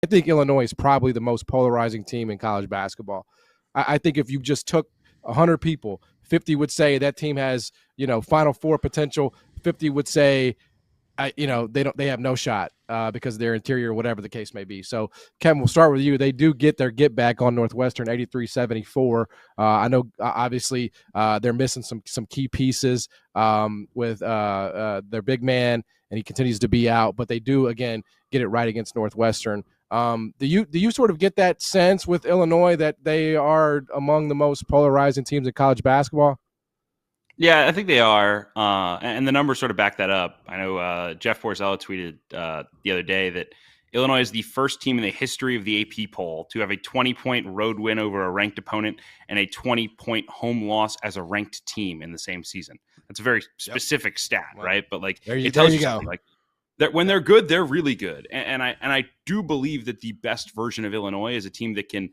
I think Illinois is probably the most polarizing team in college basketball. I think if you just took 100 people, 50 would say that team has, Final Four potential. 50 would say, they have no shot because of their interior, whatever the case may be. So, Kevin, we'll start with you. They do get their get back on Northwestern, 83-74. I know, obviously, they're missing some key pieces with their big man, and he continues to be out. But they do, again, get it right against Northwestern. Do you sort of get that sense with Illinois that they are among the most polarizing teams in college basketball? Yeah, I think they are, and the numbers sort of back that up. I know Jeff Borzella tweeted the other day that Illinois is the first team in the history of the AP poll to have a 20-point road win over a ranked opponent and a 20-point home loss as a ranked team in the same season. That's a very specific stat, right? But it tells you something. That when they're good, they're really good, and I do believe that the best version of Illinois is a team that can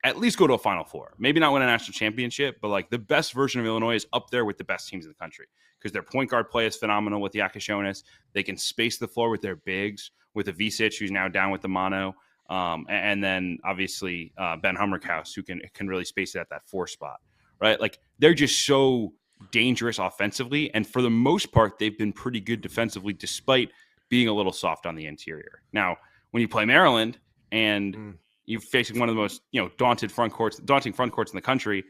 at least go to a Final Four. Maybe not win a national championship, but the best version of Illinois is up there with the best teams in the country because their point guard play is phenomenal with Yakashonis. They can space the floor with their bigs, with Avicic, who's now down with the mono, and then obviously Ben Hummerkaus, who can really space it at that 4 spot, right? They're just so dangerous offensively, and for the most part, they've been pretty good defensively despite being a little soft on the interior. Now, when you play Maryland and you're facing one of the most daunting front courts in the country,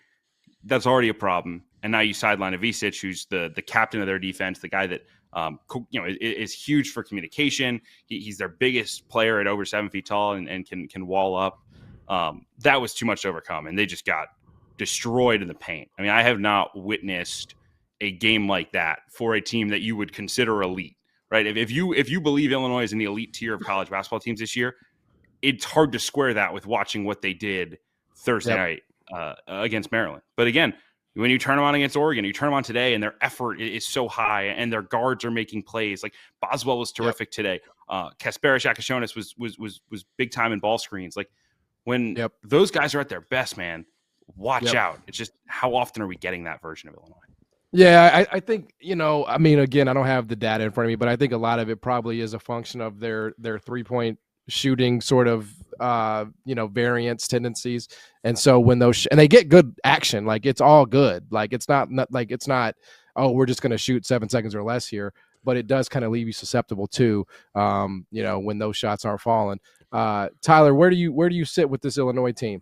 that's already a problem. And now you sideline Avicic, who's the captain of their defense, the guy that is huge for communication. He's their biggest player at over 7 feet tall and can wall up. That was too much to overcome, and they just got destroyed in the paint. I mean, I have not witnessed a game like that for a team that you would consider elite, right? If you believe Illinois is in the elite tier of college basketball teams this year, it's hard to square that with watching what they did Thursday night against Maryland. But again, when you turn them on against Oregon, you turn them on today, and their effort is so high, and their guards are making plays. Boswell was terrific today. Kasparis Akashonis was big time in ball screens. When those guys are at their best, man, watch out. It's just how often are we getting that version of Illinois? Yeah, I think, again, I don't have the data in front of me, but I think a lot of it probably is a function of their 3-point shooting sort of variance tendencies. And so when those and they get good action, it's all good. It's not oh, we're just going to shoot 7 seconds or less here, but it does kind of leave you susceptible to when those shots aren't falling. Tyler, where do you sit with this Illinois team?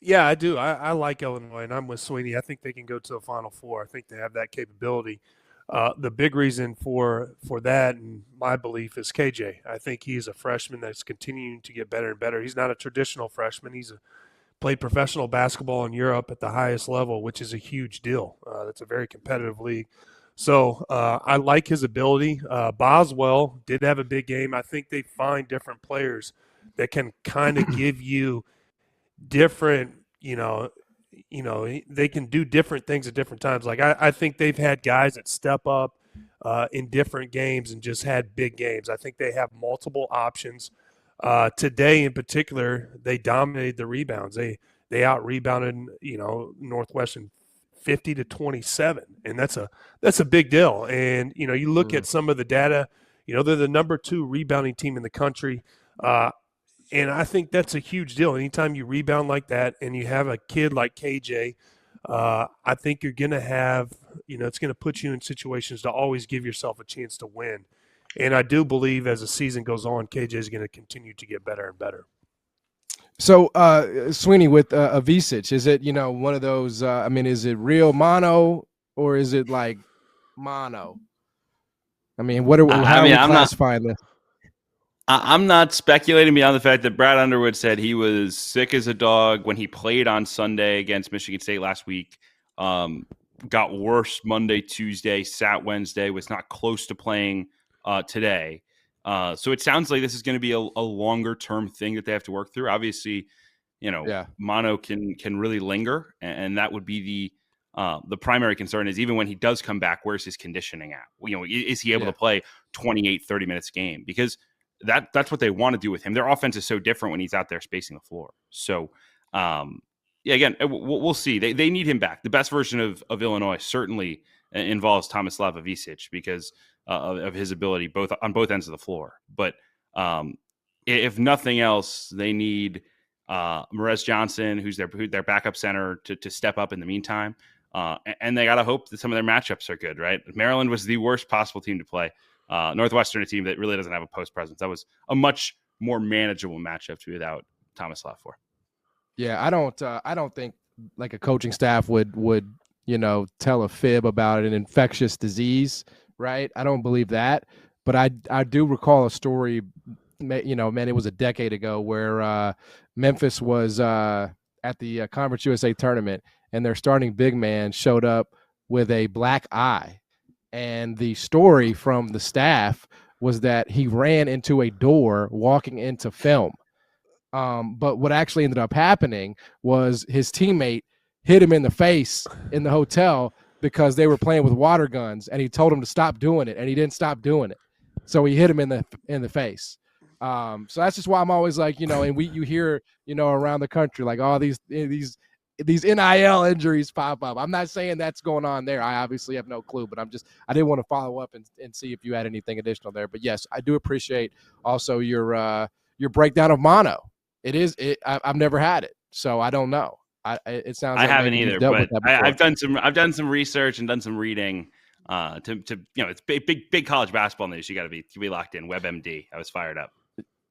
Yeah, I do. I like Illinois, and I'm with Sweeney. I think they can go to the Final Four. I think they have that capability. The big reason for that, in my belief, is KJ. I think he's a freshman that's continuing to get better and better. He's not a traditional freshman. He's played professional basketball in Europe at the highest level, which is a huge deal. That's a very competitive league. So I like his ability. Boswell did have a big game. I think they find different players that can kind of give you different, they can do different things at different times. I think they've had guys that step up in different games and just had big games. I think they have multiple options. Today in particular, they dominated the rebounds. They out-rebounded, Northwestern 50-27, and that's a big deal. And, you look at some of the data, they're the number 2 rebounding team in the country. And I think that's a huge deal. Anytime you rebound like that and you have a kid like KJ, I think you're going to have, it's going to put you in situations to always give yourself a chance to win. And I do believe as the season goes on, KJ is going to continue to get better and better. So, Sweeney, with Avicic, is it, one of those, is it real mono or is it like mono? How are we classifying this? I'm not speculating beyond the fact that Brad Underwood said he was sick as a dog when he played on Sunday against Michigan State last week. Got worse Monday, Tuesday, sat Wednesday, was not close to playing today. So it sounds like this is going to be a longer term thing that they have to work through. Obviously, mono can really linger, and that would be the primary concern is even when he does come back, where's his conditioning at? Is he able to play 28, 30 minutes a game? Because that's what they want to do with him. Their offense is so different when he's out there spacing the floor. So, again, we'll see. They need him back. The best version of Illinois certainly involves Tomislav Avicic because of his ability on both ends of the floor. But if nothing else, they need Marez Johnson, who's their backup center, to step up in the meantime. And they got to hope that some of their matchups are good, right? Maryland was the worst possible team to play. Northwestern, a team that really doesn't have a post presence. That was a much more manageable matchup to be without Thomas Lafleur. Yeah, I don't think like a coaching staff would tell a fib about an infectious disease, right? I don't believe that, but I do recall a story, it was a decade ago where Memphis was at the Conference USA tournament, and their starting big man showed up with a black eye, and the story from the staff was that he ran into a door walking into film. But what actually ended up happening was his teammate hit him in the face in the hotel because they were playing with water guns, and he told him to stop doing it, and he didn't stop doing it. So he hit him in the face. So that's just why I'm always like, and you hear, around the country, like all these NIL injuries pop up. I'm not saying that's going on there. I obviously have no clue, but I didn't want to follow up and see if you had anything additional there. But yes, I do appreciate also your breakdown of mono. I've never had it, so I don't know. It sounds like I haven't either, but I've done some research and done some reading. It's big college basketball news. You got to be locked in. WebMD. I was fired up.